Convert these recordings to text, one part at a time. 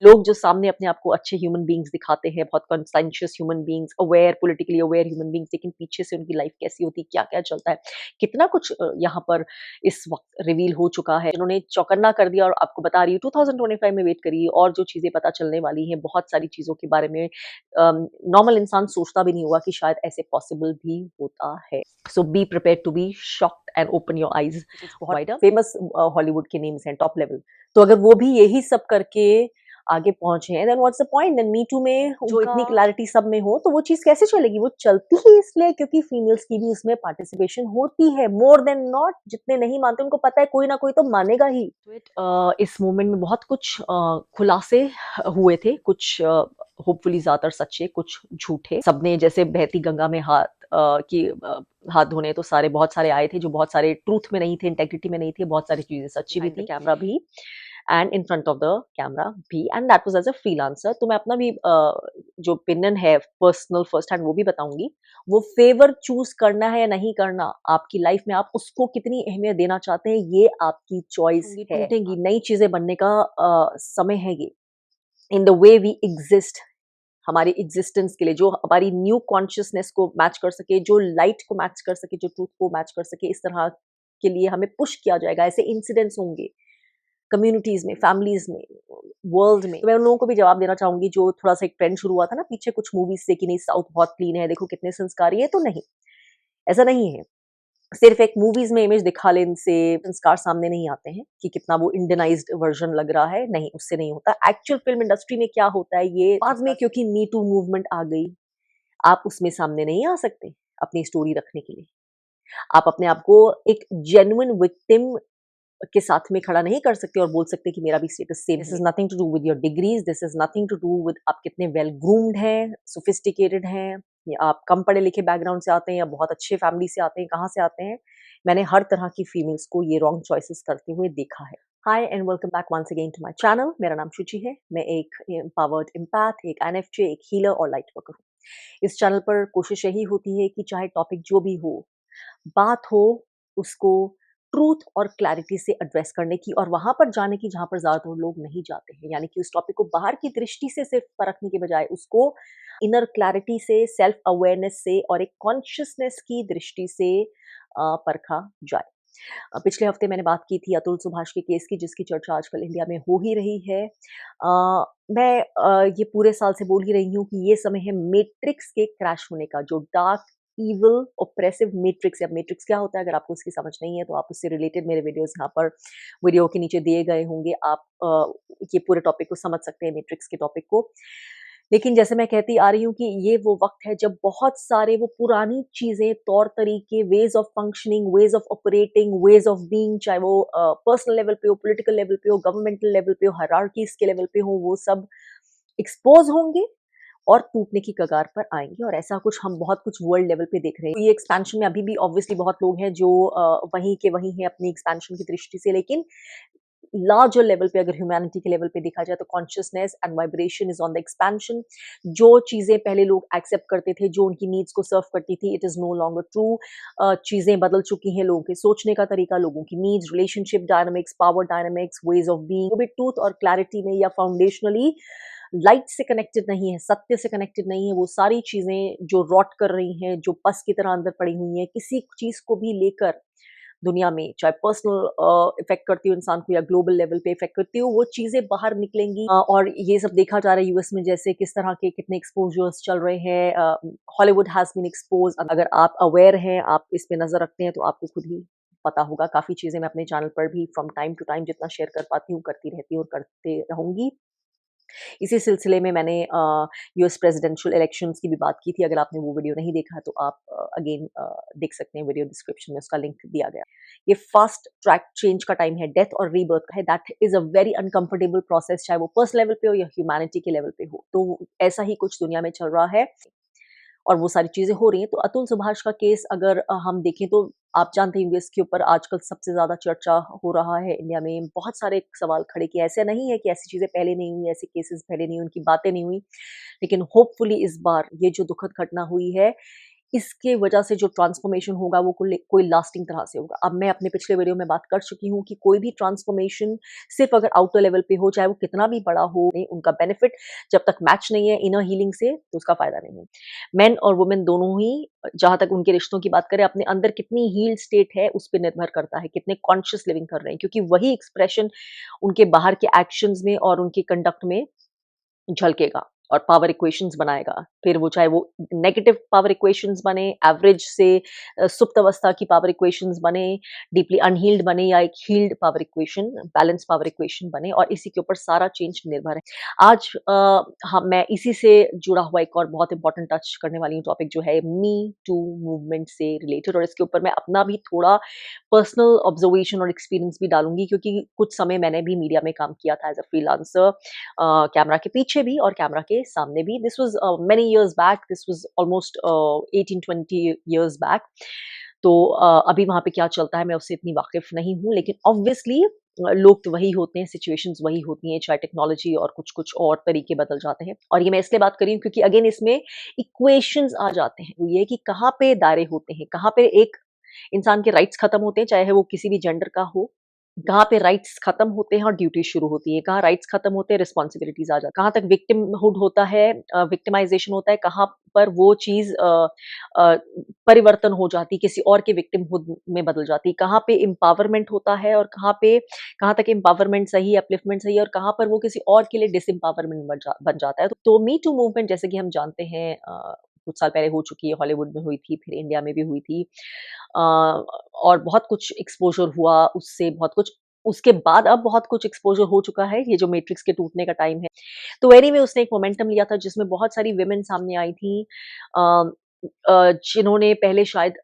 लोग जो सामने अपने आप को अच्छे ह्यूमन बीइंग्स दिखाते हैं, बहुत conscious human beings, aware, politically aware human beings, लेकिन पीछे से उनकी लाइफ कैसी होती है, क्या-क्या चलता है, कितना कुछ यहाँ पर इस वक़्त रिवील हो चुका है। उन्होंने चौकन्ना कर दिया और आपको बता रही हूँ 2025 में वेट करिए और जो चीज़ें पता चलने वाली हैं, बहुत सारी चीज़ों के बारे में नॉर्मल इंसान सोचता भी नहीं होगा कि शायद ऐसे पॉसिबल भी होता है। So be prepared to be shocked and open your eyes. कुछ बहुत फेमस हॉलीवुड के नेम्स हैं, टॉप लेवल। तो अगर वो भी यही सब करके आगे पहुँचे हैं, then what's the point? Then me to में जो इतनी क्लैरिटी सब में हो, तो वो चीज़ कैसे चलेगी? वो चलती ही इसलिए क्योंकि फीमेल्स की भी उसमें पार्टिसिपेशन होती है, मोर देन नॉट। जितने नहीं मानते उनको पता है कोई ना कोई तो मानेगा ही। इस मूवमेंट में बहुत कुछ खुलासे हुए थे, कुछ होपफुली ज़्यादातर सच्चे, कुछ झूठे। सबने जैसे बहती गंगा में हाथ धोने, तो सारे बहुत सारे आए थे जो बहुत सारे ट्रूथ में नहीं थे, इंटेग्रिटी में नहीं थे, बहुत सारी चीज़ें सच्ची भी थी, कैमरा भी and in front of the camera भी, and that was as a freelancer. तो मैं अपना भी जो ओपिनियन है पर्सनल फर्स्ट हैंड वो भी बताऊँगी। वो फेवर चूज़ करना है या नहीं करना, आपकी लाइफ में आप उसको कितनी अहमियत देना चाहते हैं, ये आपकी चॉइस है। टूटेंगी, नई चीज़ें बनने का समय है ये। In the way we exist, हमारी एग्जिस्टेंस के लिए, जो हमारी न्यू कॉन्शियसनेस को मैच कर सके, जो लाइट को मैच कर सके, जो ट्रूथ को मैच कर सके, इस तरह के लिए हमें पुश किया जाएगा। ऐसे इंसिडेंट्स होंगे कम्युनिटीज में, फैमिलीज में, वर्ल्ड में। तो मैं उन लोगों को भी जवाब देना चाहूंगी जो थोड़ा सा एक ट्रेंड शुरू हुआ था ना पीछे कुछ मूवीज से कि नहीं साउथ बहुत क्लीन है, देखो कितने संस्कारी है। तो नहीं, ऐसा नहीं है। सिर्फ एक मूवीज में इमेज दिखा लेने से संस्कार सामने नहीं आते हैं कि कितना वो इंडियनाइज्ड वर्जन लग रहा है। नहीं, उससे नहीं होता। एक्चुअल फिल्म इंडस्ट्री में क्या होता है ये बाद में, क्योंकि मी टू मूवमेंट आ गई, आप उसमें सामने नहीं आ सकते अपनी स्टोरी रखने के लिए। आप अपने आप को एक जेन्युइन विक्टिम के साथ में खड़ा नहीं कर सकते और बोल सकते कि मेरा भी status same. This is nothing to do with your degrees, this is nothing to do with आप कितने वेल ग्रूम्ड हैं, सोफिस्टिकेटेड हैं, या आप कम पढ़े लिखे बैकग्राउंड से आते हैं या बहुत अच्छे फैमिली से आते हैं, कहाँ से आते हैं। मैंने हर तरह की फीमेल्स को ये रॉन्ग चॉइसेस करते हुए देखा है। Hi and welcome back once again to my channel. मेरा नाम शुचि है। मैं एक एम्पावर्ड एम्पैथ, एक एनएफजे, एक हीलर और लाइट वर्कर हूँ। इस चैनल पर कोशिश यही होती है कि चाहे टॉपिक जो भी हो, बात हो उसको ट्रूथ और क्लैरिटी से एड्रेस करने की, और वहां पर जाने की जहां पर ज्यादातर लोग नहीं जाते हैं। यानी कि उस टॉपिक को बाहर की दृष्टि से सिर्फ परखने के बजाय उसको इनर क्लैरिटी से, सेल्फ अवेयरनेस से और एक कॉन्शियसनेस की दृष्टि से परखा जाए। पिछले हफ्ते मैंने बात की थी अतुल सुभाष के केस की, जिसकी चर्चा आजकल इंडिया में हो ही रही है। मैं ये पूरे साल से बोल ही रही हूँ कि ये समय है मैट्रिक्स के क्रैश होने का, जो डार्क इविल ऑप्रेसिव मैट्रिक्स। या मैट्रिक्स क्या होता है, अगर आपको इसकी समझ नहीं है तो आप उससे रिलेटेड मेरे वीडियोस यहाँ पर वीडियो के नीचे दिए गए होंगे। आप ये पूरे टॉपिक को समझ सकते हैं, मैट्रिक्स के टॉपिक को। लेकिन जैसे मैं कहती आ रही हूँ कि ये वो वक़्त है जब बहुत सारे वो पुरानी चीज़ें, तौर-तरीके, ways of functioning, ways of operating, ways of being, चाहे वो पर्सनल लेवल पे हो, पॉलिटिकल लेवल पे हो, गवर्नमेंटल लेवल पे हो, हायरार्कीज़ के लेवल पे हो, वो सब एक्सपोज़ होंगे और टूटने की कगार पर आएँगे। और ऐसा कुछ हम बहुत कुछ वर्ल्ड लेवल पे देख रहे हैं। तो ये एक्सपेंशन में अभी भी ऑब्वियसली बहुत लोग हैं जो वहीं के वहीं हैं अपनी एक्सपेंशन की दृष्टि से। लेकिन लार्जर लेवल पे, अगर ह्यूमैनिटी के लेवल पे देखा जाए, तो consciousness and vibration is on the expansion. जो चीजें पहले लोग एक्सेप्ट करते थे, जो उनकी नीड्स को सर्व करती थी, it is no longer true. चीजें बदल चुकी हैं, लोगों के सोचने का तरीका, लोगों की needs, relationship dynamics, power dynamics, ways of being भी ट्रूथ और क्लैरिटी में या फाउंडेशनली लाइट से कनेक्टेड नहीं है, सत्य से कनेक्टेड नहीं है। वो सारी चीजें जो रॉट कर रही हैं, जो पस की तरह अंदर पड़ी हुई हैं, किसी चीज को भी लेकर दुनिया में, चाहे पर्सनल इफेक्ट करती हो इंसान को या ग्लोबल लेवल पे इफेक्ट करती हो, वो चीजें बाहर निकलेंगी। और ये सब देखा जा रहा है यूएस में, जैसे किस तरह के कितने एक्सपोजर्स चल रहे हैं। Hollywood has been expose. अगर आप अवेयर हैं, आप इस पे नजर रखते हैं, तो आपको खुद ही पता होगा। काफी चीजें मैं अपने चैनल पर भी फ्रॉम टाइम टू टाइम जितना शेयर कर पाती हूँ करती रहती हूँ और करते रहूंगी। इसी सिलसिले में मैंने यूएस प्रेसिडेंशियल इलेक्शंस की भी बात की थी। अगर आपने वो वीडियो नहीं देखा है तो आप अगेन देख सकते हैं, वीडियो डिस्क्रिप्शन में उसका लिंक दिया गया। ये फास्ट ट्रैक चेंज का टाइम है, डेथ और रीबर्थ का है। That is a very uncomfortable process, चाहे वो पर्सनल लेवल पे हो या ह्यूमैनिटी के लेवल पे हो। तो ऐसा ही कुछ दुनिया में चल रहा है और वो सारी चीजें हो रही हैं। तो अतुल सुभाष का केस अगर हम देखें, तो आप जानते हैं यूएस के ऊपर आजकल सबसे ज्यादा चर्चा हो रहा है। इंडिया में बहुत सारे सवाल खड़े किए। ऐसे नहीं है कि ऐसी चीजें पहले नहीं हुई, ऐसे केसेस पहले नहीं हुई, उनकी बातें नहीं हुई। लेकिन होपफुली इस बार ये जो दुखद घटना हुई है, इसके वजह से जो ट्रांसफॉर्मेशन होगा वो कोई लास्टिंग तरह से होगा। अब मैं अपने पिछले वीडियो में बात कर चुकी हूँ कि कोई भी ट्रांसफॉर्मेशन सिर्फ़ अगर आउटर लेवल पे हो, चाहे वो कितना भी बड़ा हो, नहीं उनका बेनिफिट जब तक मैच नहीं है इनर हीलिंग से, तो उसका फ़ायदा नहीं है। मेन और वुमेन दोनों ही जहाँ तक उनके रिश्तों की बात करें, अपने अंदर कितनी हील्ड स्टेट है उस पे निर्भर करता है, कितने कॉन्शियस लिविंग कर रहे हैं, क्योंकि वही एक्सप्रेशन उनके बाहर के एक्शंस में और उनके कंडक्ट में झलकेगा और पावर इक्वेशंस बनाएगा। फिर वो चाहे वो नेगेटिव पावर इक्वेशंस बने, एवरेज से सुप्त अवस्था की पावर इक्वेशंस बने, डीपली अनहील्ड बने या एक healed power equation, balance power equation बने, और इसी के ऊपर सारा चेंज निर्भर है। आज हाँ, मैं इसी से जुड़ा हुआ एक और बहुत इंपॉर्टेंट टच करने वाली हूँ टॉपिक, जो है मी टू मूवमेंट से रिलेटेड, और इसके ऊपर मैं अपना भी थोड़ा पर्सनल ऑब्जर्वेशन और एक्सपीरियंस भी डालूँगी, क्योंकि कुछ समय मैंने भी मीडिया में काम किया था एज़ अ फ्रीलांसर, कैमरा के पीछे भी और कैमरा के सामने भी। This was many years back, this was almost 18-20 years back. तो अभी वहाँ पे क्या चलता है मैं उससे इतनी वाकिफ़ नहीं हूँ, लेकिन ऑब्वियसली लोग तो वही होते हैं, सिचुएशंस वही होती हैं, चाहे टेक्नोलॉजी और कुछ-कुछ और तरीके बदल जाते हैं। और ये मैं इसलिए बात कर रही हूँ क्योंकि अगेन इसमें इक्वेशंस आ जाते हैं। वो ये है कि कहाँ पे दायरे होते हैं, कहाँ पे एक इंसान के राइट्स खत्म होते हैं, चाहे वो किसी भी जेंडर का हो, कहाँ पे राइट्स खत्म होते हैं और ड्यूटी शुरू होती है, कहाँ राइट्स खत्म होते हैं, रिस्पॉन्सिबिलिटीज़ आ जाती है, कहाँ तक विक्टिमहुड होता है, विक्टिमाइज़ेशन होता है, कहाँ पर वो चीज़ अ, परिवर्तन हो जाती है, किसी और के विक्टिमहुड में बदल जाती है, कहाँ पे एम्पावरमेंट होता है और कहाँ तक एम्पावरमेंट सही है, अपलिफ्टमेंट सही है, और कहाँ पर वो किसी और के लिए डिसएम्पावरमेंट बन जाता है। तो मी टू मूवमेंट जैसे कि हम जानते हैं, कुछ साल पहले हो चुकी है, हॉलीवुड में हुई थी, फिर इंडिया में भी हुई थी। और बहुत कुछ एक्सपोज़र हुआ उससे, बहुत कुछ उसके बाद अब बहुत कुछ एक्सपोज़र हो चुका है, ये जो मैट्रिक्स के टूटने का टाइम है। तो एनीवे उसने एक मोमेंटम लिया था जिसमें बहुत सारी वुमेन सामने आई थी, जिन्होंने पहले शायद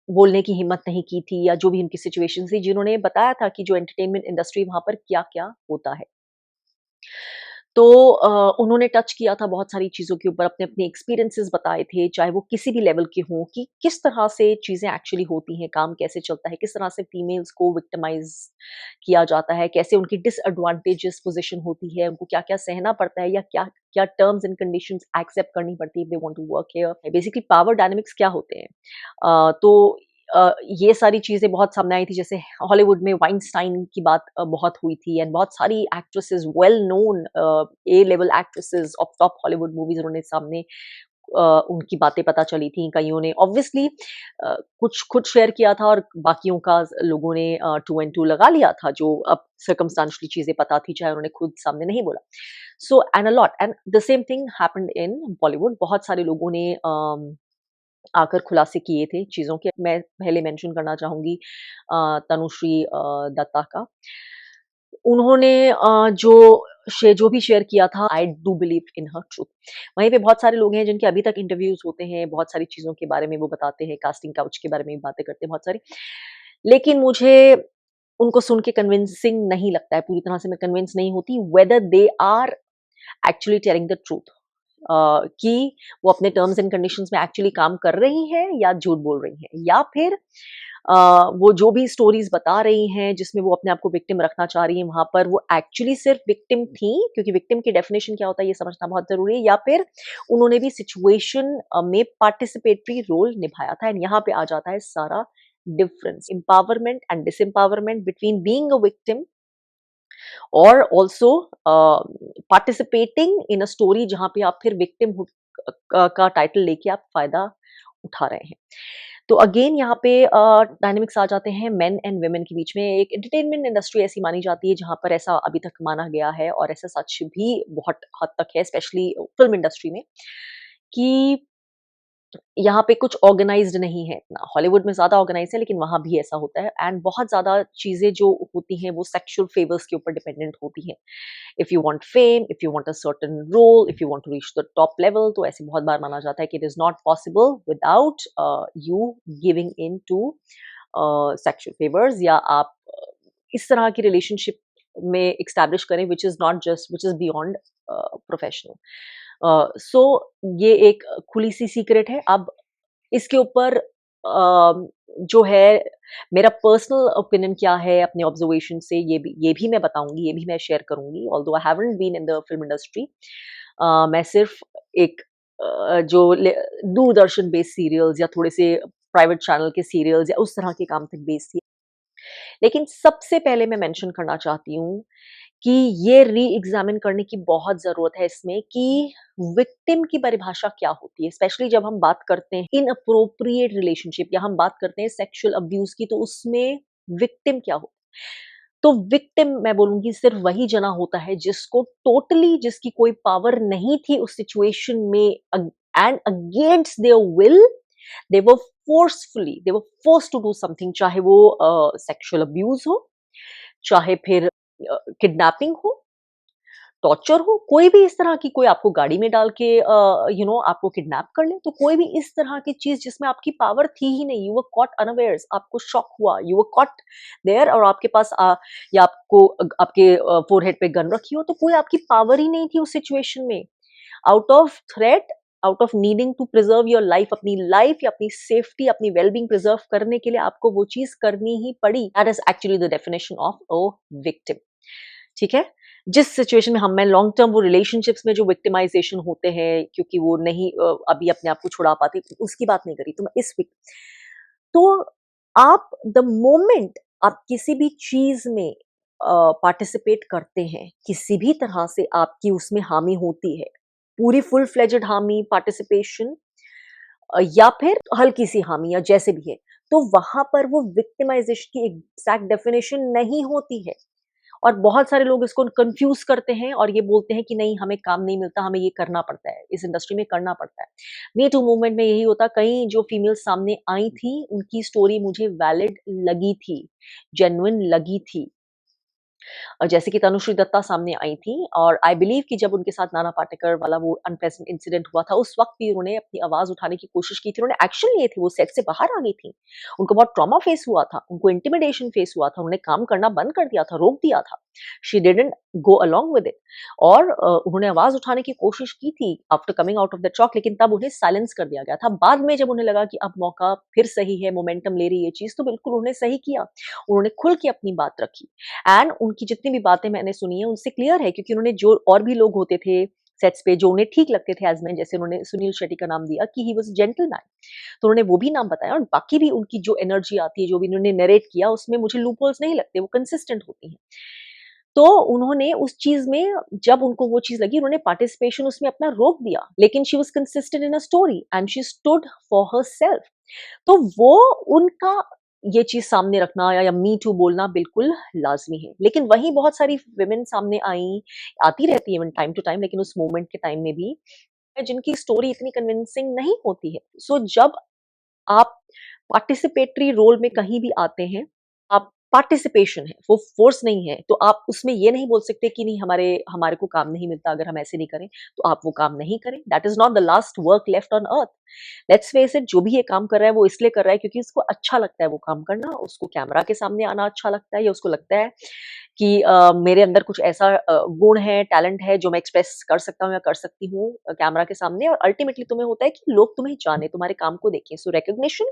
बोलने की हिम्मत नहीं की थी, या जो भी उनकी सिचुएशन थी, जिन्होंने बताया था कि जो एंटरटेनमेंट इंडस्ट्री वहाँ पर क्या-क्या होता है। तो उन्होंने टच किया था बहुत सारी चीज़ों के ऊपर, अपने-अपने एक्सपीरियंसेस बताए थे, चाहे वो किसी भी लेवल के हों, कि किस तरह से चीज़ें एक्चुअली होती हैं, काम कैसे चलता है, किस तरह से फीमेल्स को विक्टिमाइज़ किया जाता है, कैसे उनकी डिसएडवांटेजेस पोज़ीशन होती है, उनको क्या-क्या सहना पड़ता है, या क्या क्या टर्म्स एंड कंडीशंस एक्सेप्ट करनी पड़ती है if they want to work here. Basically power dynamics क्या होते हैं। तो ये सारी चीज़ें बहुत सामने आई थी, जैसे हॉलीवुड में वाइनस्टाइन की बात बहुत हुई थी, एंड बहुत सारी actresses, well known A level actresses of top Hollywood movies उन्होंने सामने उनकी बातें पता चली थी। कइयों ने ऑब्वियसली कुछ खुद शेयर किया था, और बाकियों का लोगों ने 2 एंड 2 लगा लिया था, जो अब सर्कमस्टेंशियली चीज़ें पता थी, चाहे उन्होंने खुद सामने नहीं बोला। So and a lot and the same thing happened in Bollywood. बहुत सारे लोगों ने आकर खुलासे किए थे चीज़ों के। मैं पहले मेंशन करना चाहूँगी तनुश्री दत्ता का। उन्होंने जो भी शेयर किया था, I do believe in her truth. वहीं पे बहुत सारे लोग हैं जिनके अभी तक इंटरव्यूज़ होते हैं, बहुत सारी चीज़ों के बारे में वो बताते हैं, कास्टिंग काउच के बारे में भी बातें करते हैं बहुत सारी। लेकिन मुझे उनको सुन के कन्विंसिंग नहीं लगता है, पूरी तरह से मैं कन्विंस नहीं होती whether they are actually telling the truth, कि वो अपने टर्म्स एंड कंडीशंस में एक्चुअली काम कर रही हैं या झूठ बोल रही हैं, या फिर अ, वो जो भी स्टोरीज बता रही हैं जिसमें वो अपने आप को विक्टिम रखना चाह रही हैं, वहां पर वो एक्चुअली सिर्फ विक्टिम थी, क्योंकि विक्टिम की डेफिनेशन क्या होता है ये समझना बहुत जरूरी है, या फिर उन्होंने भी सिचुएशन में पार्टिसिपेटरी रोल निभाया था। एंड यहाँ पे आ जाता है सारा difference, empowerment and disempowerment, between being a victim और also participating in a story जहाँ पे आप फिर विक्टिमहुड का टाइटल लेके आप फायदा उठा रहे हैं। तो अगेन यहाँ पे डायनामिक्स आ जाते हैं मेन एंड वुमेन के बीच में। एक एंटरटेनमेंट इंडस्ट्री ऐसी मानी जाती है जहाँ पर ऐसा अभी तक माना गया है, और ऐसा सच भी बहुत हद तक है, स्पेशली फिल्म इंडस्ट्री में, कि यहाँ पे कुछ ऑर्गेनाइज़्ड नहीं है इतना। हॉलीवुड में ज़्यादा ऑर्गेनाइज़ है, लेकिन वहाँ भी ऐसा होता है, एंड बहुत ज़्यादा चीज़ें जो होती हैं वो सेक्सुअल फेवर्स के ऊपर डिपेंडेंट होती हैं। If you want fame, if you want a certain role, if you want to reach the top level, तो ऐसे बहुत बार माना जाता है कि it is not possible without you giving in to sexual favours, या आप इस तरह की रिलेशनशिप में एस्टैब्लिश करें which is beyond professional. So ये एक खुली सी सीक्रेट है। अब इसके ऊपर जो है मेरा पर्सनल ओपिनियन क्या है अपने ऑब्जर्वेशन से, ये भी मैं बताऊँगी, ये भी मैं शेयर करूँगी। Although I haven't been in the film industry, मैं सिर्फ एक जो दूरदर्शन बेस्ड सीरियल्स या थोड़े से प्राइवेट चैनल के सीरियल्स या उस तरह के काम तक बेस्ड थी। लेकिन सबसे पहले मैं मेंशन करना चाहती हूँ कि ये री-एग्ज़ामिन करने की बहुत ज़रूरत है इसमें कि विक्टिम की परिभाषा क्या होती है? स्पेशली जब हम बात करते हैं इनअप्रोप्रिएट रिलेशनशिप या हम बात करते हैं सेक्सुअल अब्यूज़ की, तो उसमें विक्टिम क्या हो? तो विक्टिम मैं बोलूँगी सिर्फ़ वही जना होता है जिसको टोटली जिसकी कोई पावर नहीं थी उस सिचुएशन में and against their will they were forced to do something, चाहे वो सेक्सुअल अब्यूज़ हो, चाहे फिर किडनैपिंग हो, टॉर्चर हो, कोई भी इस तरह की, कोई आपको गाड़ी में डाल के आपको किडनैप कर ले, तो कोई भी इस तरह की चीज़ जिसमें आपकी पावर थी ही नहीं, यू वर कॉट अनअवेयर्स, आपको शॉक हुआ, यू वर कॉट देयर और आपके पास या आपको आपके फोरहेड पे गन रखी हो, तो कोई आपकी पावर ही नहीं थी उस सिचुएशन में। Out of threat, out of needing to preserve your life या अपनी सेफ्टी, अपनी वेलबींग प्रिजर्व करने के लिए आपको वो चीज़ करनी ही पड़ी। That is actually the definition of a victim. ठीक है? जिस सिचुएशन में हम मैं लॉन्ग टर्म वो रिलेशनशिप्स में जो विक्टिमाइज़ेशन होते हैं क्योंकि वो नहीं अभी अपने आप को छुड़ा पाते, उसकी बात नहीं कर रही। तो मैं इस विक तो आप द मोमेंट आप किसी भी चीज़ में पार्टिसिपेट करते हैं, किसी भी तरह से आपकी उसमें हामी होती है, पूरी फुल फ्लेजेड हामी पार्टिसिपेशन या फिर हल्की-सी हामी या जैसे भी है, तो वहाँ पर वो विक्टिमाइज़ेशन की एग्ज़ैक्ट डेफिनिशन नहीं होती है। और बहुत सारे लोग इसको कन्फ्यूज़ करते हैं और ये बोलते हैं कि नहीं हमें काम नहीं मिलता, हमें ये करना पड़ता है, इस इंडस्ट्री में करना पड़ता है। मी टू मूवमेंट में यही होता, कई जो फीमेल्स सामने आई थी, उनकी स्टोरी मुझे वैलिड लगी थी, जेन्युइन लगी थी। जैसे कि तनुश्री दत्ता सामने आई थी और आई बिलीव कि जब उनके साथ नाना पाटेकर वाला वो अनप्लेजेंट इंसिडेंट हुआ था, उस वक़्त भी उन्होंने अपनी आवाज़ उठाने की कोशिश की थी, उन्होंने एक्शन लिए थे, वो सेट से बाहर आ गई थी। उनको बहुत ट्रॉमा फेस हुआ था, उनको इंटिमिडेशन फेस हुआ था, उन्होंने काम करना बंद कर दिया था, रोक दिया था। She didn't go along with it और उन्होंने आवाज़ उठाने की कोशिश की थी after coming out of the chalk, लेकिन तब उन्हें साइलेंस कर दिया गया था। बाद में जब उन्हें लगा कि अब मौका फिर सही है, मोमेंटम ले रही है ये चीज़, तो बिल्कुल उन्होंने सही किया। उन्होंने खुल के अपनी बात रखी। एंड उनकी जितनी भी बातें मैंने सुनी है उनसे क्लियर है क्योंकि उन्होंने जो और भी लोग होते थे सेट्स पे जो उन्हें ठीक लगते थे एज़ मैन, जैसे उन्होंने सुनील शेट्टी का नाम दिया कि ही वाज़ अ जेंटलमैन, तो उन्होंने वो भी नाम बताया और बाकी भी उनकी जो एनर्जी आती है, जो भी उन्होंने नैरेट किया उसमें मुझे लूपहोल्स नहीं लगते, वो कंसिस्टेंट होती हैं। तो उन्होंने उस चीज़ में जब उनको वो चीज़ लगी उन्होंने पार्टिसिपेशन उसमें अपना रोक दिया, लेकिन she was consistent in a story and she stood for herself. तो वो उनका ये चीज़ सामने रखना या मी टू बोलना बिल्कुल लाज़मी है। लेकिन वहीं बहुत सारी वुमेन सामने आईं, आती रहती हैं इवन टाइम टू टाइम, लेकिन उस मोमेंट के टाइम में भी जिनकी स्टोरी इतनी कन्विंसिंग नहीं होती है। सो जब आप पार्टिसिपेटरी रोल में कहीं भी आते हैं, आप पार्टिसिपेशन है, वो फ़ोर्स नहीं है, तो आप उसमें ये नहीं बोल सकते कि नहीं हमारे हमारे को काम नहीं मिलता अगर हम ऐसे नहीं करें, तो आप वो काम नहीं करें। That is not the last work left on earth. Let's face it, जो भी ये काम कर रहा है वो इसलिए कर रहा है क्योंकि उसको अच्छा लगता है वो काम करना, उसको कैमरा के सामने आना अच्छा लगता है या उसको लगता है कि मेरे अंदर कुछ ऐसा गुण है, टैलेंट है जो मैं एक्सप्रेस कर सकता हूँ या कर सकती हूँ कैमरा के सामने, और अल्टीमेटली तुम्हें होता है कि लोग तुम्हें जाने, तुम्हारे काम को देखें। सो recognition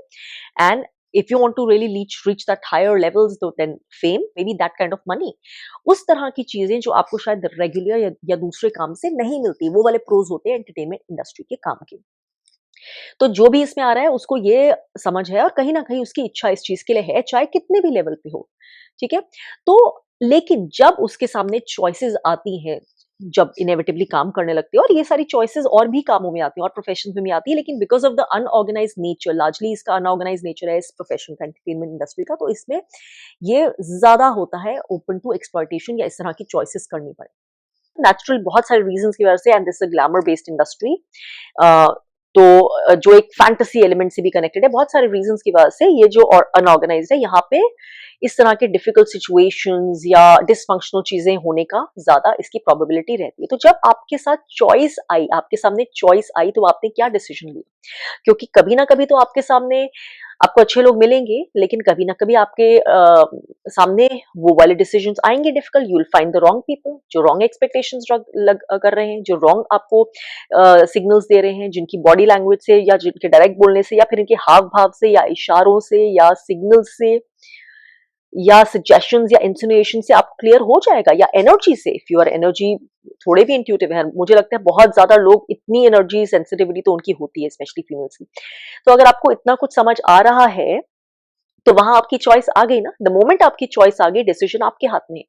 and if you want to really reach that higher levels than fame, maybe that kind of money, उस तरह की चीजें जो आपको शायद रेगुलर या दूसरे काम से नहीं मिलती, वो वाले प्रोज होते हैं एंटरटेनमेंट इंडस्ट्री के काम के। तो जो भी इसमें आ रहा है उसको ये समझ है और कहीं न कहीं उसकी इच्छा इस चीज़ के लिए है, चाहे कितने भी लेवल पे हो, ठीक है? तो लेकिन जब उसके सामने चॉइसेस आती हैं, जब इनेविटेबली काम करने लगते हैं और ये सारी चॉइसेस और भी कामों में आती हैं और प्रोफेशंस में भी आती है, लेकिन because of the unorganised nature, largely इसका अनऑर्गनाइज्ड नेचर है इस प्रोफेशन का, एंटरटेनमेंट इंडस्ट्री का, तो इसमें ये ज़्यादा होता है ओपन टू एक्सप्लॉइटेशन या इस तरह की चॉइसेस करनी पड़े। नेचुरल बहुत सारे रीजंस की वजह से, and this is a glamour based industry, तो जो एक फैंटेसी एलिमेंट से भी कनेक्टेड है, बहुत सारे रीजंस की वजह से ये जो अनऑर्गेनाइज्ड है, यहाँ पे इस तरह के डिफिकल्ट सिचुएशंस या डिसफंक्शनल चीजें होने का ज्यादा इसकी प्रोबेबिलिटी रहती है। तो जब आपके साथ चॉइस आई, आपके सामने चॉइस आई, तो आपने क्या डिसीजन लिया? क्योंकि कभी ना कभी तो आपके सामने आपको अच्छे लोग मिलेंगे, लेकिन कभी ना कभी आपके सामने वो वाले डिसीजंस आएंगे difficult, you will find the wrong people जो रॉन्ग एक्सपेक्टेशंस कर रहे हैं, जो रॉन्ग आपको सिग्नल्स दे रहे हैं, जिनकी बॉडी लैंग्वेज से या जिनके डायरेक्ट बोलने से या फिर इनके हाव भाव से या इशारों से या सिग्नल से या सजेशंस या इंसिनुएशन से आपको क्लियर हो जाएगा, या एनर्जी से, इफ यू आर एनर्जी थोड़े भी इंट्यूटिव है, मुझे लगता है बहुत ज्यादा लोग, इतनी एनर्जी सेंसिटिविटी तो उनकी होती है, स्पेशली फीमेल्स की। तो अगर आपको इतना कुछ समझ आ रहा है, तो वहां आपकी चॉइस आ गई ना। द मोमेंट आपकी चॉइस आ गई, डिसीजन आपके हाथ में है,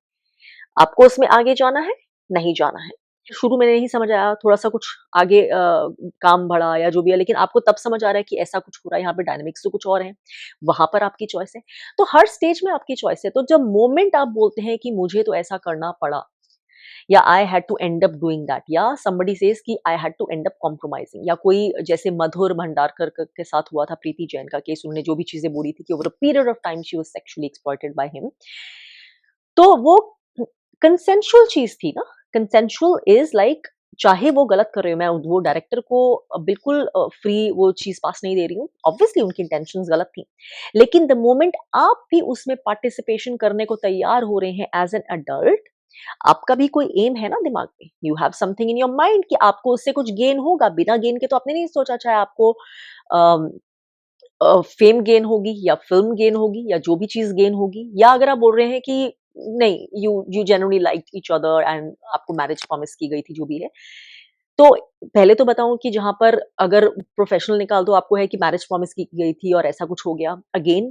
आपको उसमें आगे जाना है, नहीं जाना है। शुरू में नहीं समझ आया, थोड़ा-सा कुछ आगे काम बढ़ा या जो भी है, लेकिन आपको तब समझ आ रहा है कि ऐसा कुछ हो रहा है, यहाँ पे डायनामिक्स तो कुछ और हैं, वहाँ पर आपकी चॉइस है। तो हर स्टेज में आपकी चॉइस है। तो जब मोमेंट आप बोलते हैं कि मुझे तो ऐसा करना पड़ा, या I had to end up doing that, या समबडी सेज कि I had to end up compromising, या कोई जैसे मधुर भंडारकर के साथ हुआ था, प्रीति जैन का केस, उन्होंने जो भी चीजें बोली थी कि over a period of time she was sexually exploited by him. तो वो कंसेंशुअल चीज थी ना। कंसेंशुअल इज लाइक, चाहे वो गलत कर रहे हो, मैं वो डायरेक्टर को बिल्कुल फ्री वो चीज पास नहीं दे रही हूँ, ऑब्वियसली उनकी इंटेंशंस गलत थी, लेकिन द मोमेंट आप भी उसमें पार्टिसिपेशन करने को तैयार हो रहे हैं एज एन अडल्ट, आपका भी कोई एम है ना दिमाग में, you have something in your mind कि आपको उससे कुछ गेन होगा, बिना गेन के तो आपने नहीं सोचा, चाहे आपको फेम गेन होगी या फ़िल्म गेन होगी या जो भी चीज़ गेन होगी, या अगर आप बोल रहे हैं कि नहीं, you genuinely liked each other and आपको मैरिज प्रॉमिस की गई थी, जो भी है। तो पहले तो बताऊँ कि जहाँ पर अगर प्रोफ़ेशनल निकाल दो, आपको है कि मैरिज प्रॉमिस की गई थी और ऐसा कुछ हो गया। अगेन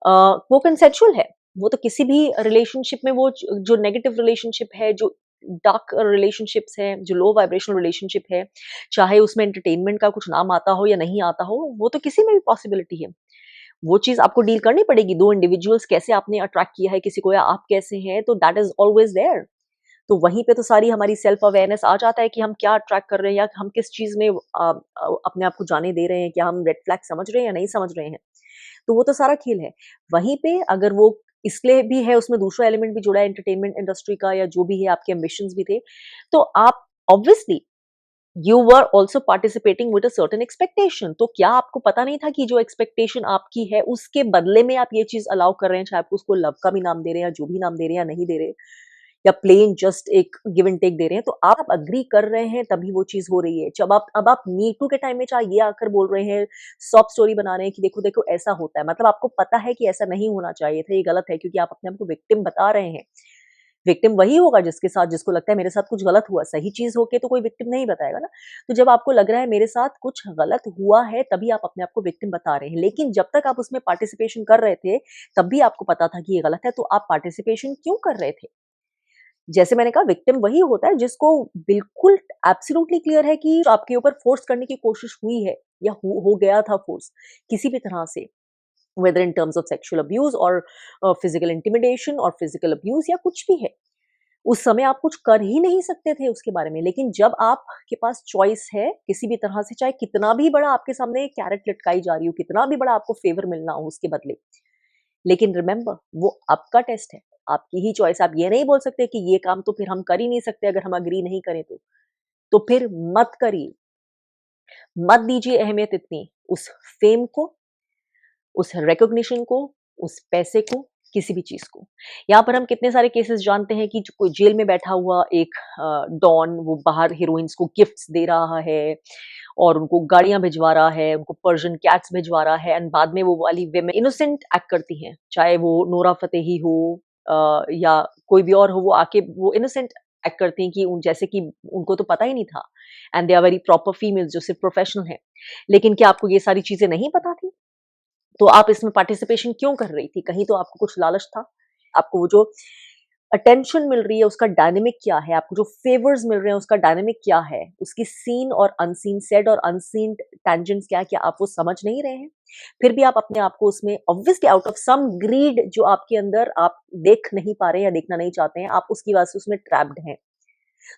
अ, वो कंसेंसुअल है। वो तो किसी भी रिलेशनशिप में, वो जो नेगेटिव रिलेशनशिप है, जो डार्क रिलेशनशिप्स हैं, जो लो वाइब्रेशनल रिलेशनशिप है, चाहे उसमें एंटरटेनमेंट का कुछ नाम आता हो या नहीं आता हो, वो तो किसी में भी पॉसिबिलिटी है। वो चीज़ आपको डील करनी पड़ेगी, 2 इंडिविजुअल्स कैसे आपने अट्रैक्ट किया है किसी को, या आप कैसे हैं, तो दैट इज़ ऑलवेज़ देयर। तो वहीं पे तो सारी हमारी सेल्फ अवेयरनेस आ जाता है कि हम क्या अट्रैक्ट कर रहे हैं, या हम किस चीज़ में अपने आप को जाने दे रहे हैं, क्या हम रेड फ्लैग समझ रहे हैं या नहीं समझ रहे हैं। तो वो तो सारा खेल है। वहीं पे अगर वो इसलिए भी है, उसमें दूसरा एलिमेंट भी जुड़ा है एंटरटेनमेंट इंडस्ट्री का, या जो भी है, आपके एम्बिशंस भी थे, तो आप obviously you were also participating with a certain expectation. तो क्या आपको पता नहीं था कि जो एक्सपेक्टेशन आपकी है, उसके बदले में आप ये चीज़ अलाउ कर रहे हैं, चाहे आप उसको लव का भी नाम दे रहे हैं, या जो भी नाम दे रहे हैं या नहीं दे रहे, या प्लेन जस्ट एक गिव एंड टेक दे रहे हैं, तो आप एग्री कर रहे हैं तभी वो चीज़ हो रही है। जब आप अब आप मी टू के टाइम में चाहे ये आकर बोल रहे हैं, सॉब स्टोरी बना रहे हैं कि देखो, देखो ऐसा होता है, मतलब आपको पता है कि ऐसा नहीं होना चाहिए था, ये गलत है, क्योंकि आप अपने आप को विक्टिम बता रहे हैं। विक्टिम वही होगा जिसके साथ, जिसको लगता है मेरे साथ कुछ गलत हुआ, सही चीज़ हो के तो कोई विक्टिम नहीं बताएगा ना। तो जब आपको लग रहा है मेरे साथ कुछ गलत हुआ है, तभी आप अपने आप को विक्टिम बता रहे हैं। लेकिन जब तक आप उसमें पार्टिसिपेशन कर रहे थे, तब भी आपको पता था कि ये गलत है, तो आप पार्टिसिपेशन क्यों कर रहे थे? जैसे मैंने कहा, विक्टिम वही होता है जिसको बिल्कुल एब्सोल्युटली क्लियर है कि आपके ऊपर फोर्स करने की कोशिश हुई है, या हो गया था फोर्स किसी भी तरह से, whether in terms of sexual abuse और फिजिकल इंटिमिडेशन और फिजिकल अब्यूज, या कुछ भी है। उस समय आप कुछ कर ही नहीं सकते थे उसके बारे में, लेकिन जब आपके पास चॉइस है किसी भी तरह से, चाहे कितना भी बड़ा आपके सामने कैरेट लटकाई जा रही हो, कितना भी बड़ा आपको फेवर मिलना हो उसके बदले, लेकिन रिमेंबर वो आपका टेस्ट है, आपकी ही चॉइस। आप ये नहीं बोल सकते कि ये काम तो फिर हम कर ही नहीं सकते अगर हम एग्री नहीं करें तो। तो फिर मत करिए, मत दीजिए अहमियत इतनी उस फेम को, उस रिकॉग्निशन को, उस पैसे को, किसी भी चीज़ को। यहाँ पर हम कितने सारे केसेस जानते हैं कि जो कोई जेल में बैठा हुआ एक डॉन, वो बाहर हीरोइन्स को गिफ्ट्स दे रहा है और उनको गाड़ियाँ भिजवा रहा है, उनको पर्शियन कैट्स भिजवा रहा है, एंड बाद में वो वाली वुमेन इनोसेंट एक्ट करती हैं। चाहे वो नोरा फतेही हो या कोई भी और हो, वो आके वो इनोसेंट एक्ट करती हैं कि उन जैसे कि उनको तो पता ही नहीं था, and they are very proper females जो सिर्फ प्रोफेशनल हैं। लेकिन क्या आपको ये सारी चीज़ें नहीं पता थी? तो आप इसमें पार्टिसिपेशन क्यों कर रही थी? कहीं तो आपको कुछ लालच था। आपको वो जो अटेंशन मिल रही है उसका डायनामिक क्या है? आपको जो फेवर्स मिल रहे हैं उसका डायनामिक क्या है? उसकी सीन और अनसीन, सेड और अनसीन टेंजेंट्स क्या है? क्या आप वो समझ नहीं रहे हैं? फिर भी आप अपने आप को उसमें obviously out of some greed जो आपके अंदर आप देख नहीं पा रहे हैं या देखना नहीं चाहते हैं, आप उसकी वजह से उसमें ट्रैप्ड हैं।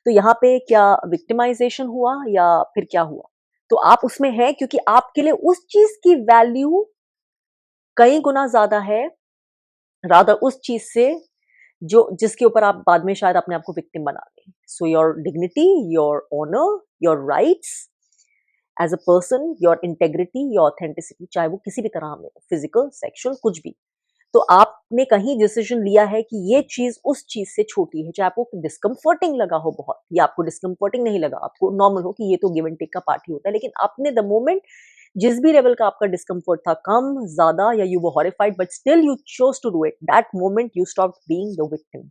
तो यहाँ पे क्या विक्टिमाइज़ेशन हुआ या फिर क्या हुआ? तो आप उसमें हैं क्योंकि आपके लिए उस चीज़ की वैल्यू कई गुना ज़्यादा है, रादर उस चीज़ से जो जिसके ऊपर आप बाद में शायद अपने आप को विक्टिम बना लें। So your dignity, your honour, your rights as a person, your integrity, your authenticity, चाहे वो किसी भी तरह में हो, फिज़िकल, सेक्सुअल, कुछ भी। तो आपने कहीं डिसीज़न लिया है कि ये चीज़ उस चीज़ से छोटी है, चाहे आपको डिस्कम्फर्टिंग लगा हो बहुत, या आपको डिस्कम्फर्टिंग नहीं लगा, आपको नॉर्मल हो कि ये तो गिव एंड टेक का पार्ट ही होता है, लेकिन आपने द मोमेंट जिस भी लेवल का आपका डिस्कम्फर्ट था, कम, ज़्यादा या you were horrified but still you chose to do it, that moment you stopped being the victim.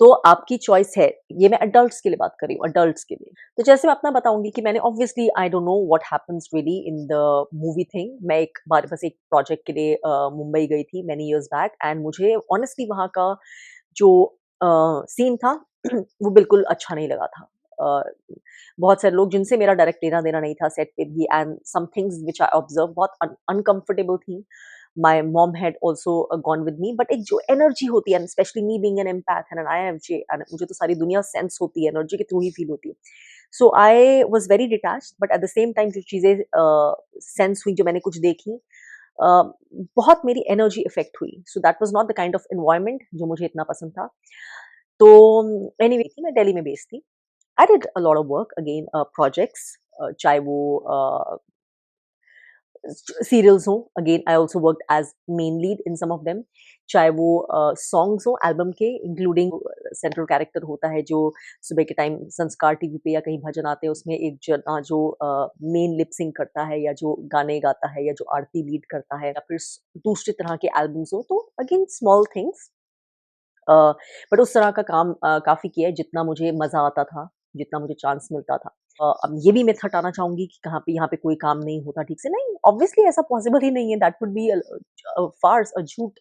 तो आपकी चॉइस है, ये मैं एडल्ट्स के लिए बात कर रही हूँ, एडल्ट्स के लिए। तो जैसे मैं अपना बताऊँगी कि मैंने obviously I don't know what happens really in the movie thing. मैं एक बार बस एक प्रोजेक्ट के लिए मुंबई गई थी मैनी इयर्स बैक एंड मुझे ऑनेस्टली वहाँ का जो सीन था वो बिल्कुल अच्छा नहीं लगा था। अ, बहुत सारे लोग जिनसे मेरा डायरेक्ट लेना-देना नहीं था सेट पे भी and some things which I observe बहुत अनकंफर्टेबल थी। My mom had also gone with me but एक जो एनर्जी होती है and specially me being an empath and an INFJ and मुझे तो सारी दुनिया सेंस होती है, एनर्जी के थ्रू ही फील होती है। So I was very detached but at the same time जो चीज़ें सेंस हुई, जो मैंने कुछ देखी बहुत मेरी एनर्जी इफ़ेक्ट हुई। So that was not the kind of environment जो मुझे इतना पसंद था। तो एनीवे थी मैं दिल्ली में बेस्ड थी। I did a lot of work again projects चाहे वो सीरियल्स हों, again I also worked as main lead in some of them, चाहे वो सॉन्ग्स हों एल्बम के इंक्लूडिंग सेंट्रल कैरेक्टर होता है जो सुबह के टाइम संस्कार टीवी पे या कहीं भजन आते हैं उसमें एक जना जो मेन लिप सिंक करता है या जो गाने गाता है या जो आरती लीड करता है या फिर दूसरी तरह के एल्बम्स हो, तो again small things a, but उस तरह का काम काफ़ी किया है जितना मुझे मज़ा आता था, जितना मुझे चांस मिलता था। अब ये भी मिथ हटाना चाहूँगी कि कहाँ पे यहाँ पे कोई काम नहीं होता ठीक से, नहीं ऑब्वियसली ऐसा पॉसिबल ही नहीं है, दैट वुड बी फार्स, झूठ।